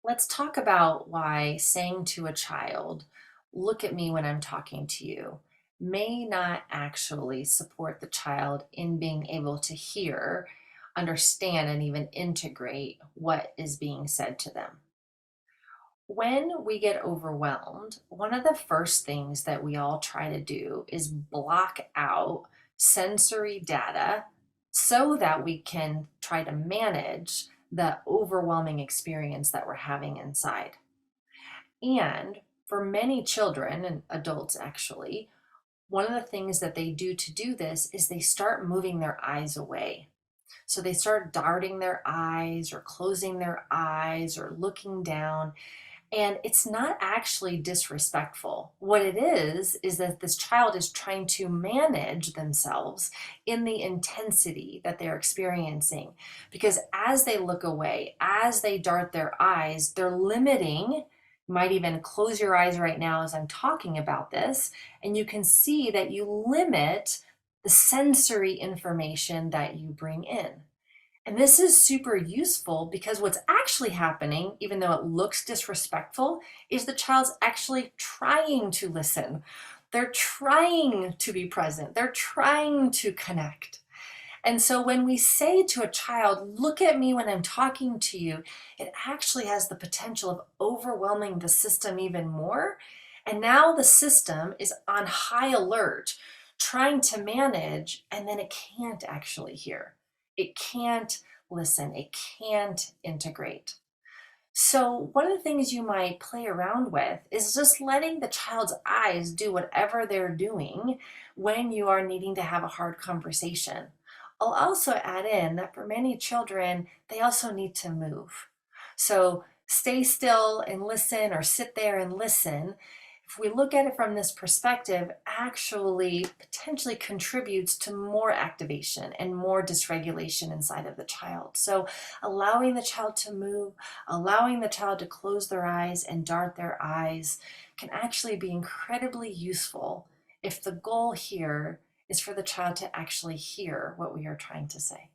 Let's talk about why saying to a child, look at me when I'm talking to you, may not actually support the child in being able to hear, understand, and even integrate what is being said to them. When we get overwhelmed, one of the first things that we all try to do is block out sensory data so that we can try to manage the overwhelming experience that we're having inside. And for many children and adults, actually, one of the things that they do to do this is they start moving their eyes away. So they start darting their eyes or closing their eyes or looking down. And it's not actually disrespectful. What it is that this child is trying to manage themselves in the intensity that they're experiencing. Because as they look away, as they dart their eyes, they're limiting. You might even close your eyes right now as I'm talking about this, and you can see that you limit the sensory information that you bring in. And this is super useful because what's actually happening, even though it looks disrespectful, is the child's actually trying to listen. They're trying to be present. They're trying to connect. And so when we say to a child, look at me when I'm talking to you, it actually has the potential of overwhelming the system even more. And now the system is on high alert, trying to manage, and then it can't actually hear. It can't listen. It can't integrate. So, one of the things you might play around with is just letting the child's eyes do whatever they're doing when you are needing to have a hard conversation. I'll also add in that for many children, they also need to move. So, stay still and listen, or sit there and listen. If we look at it from this perspective, actually potentially contributes to more activation and more dysregulation inside of the child. So, allowing the child to move, allowing the child to close their eyes and dart their eyes can actually be incredibly useful if the goal here is for the child to actually hear what we are trying to say.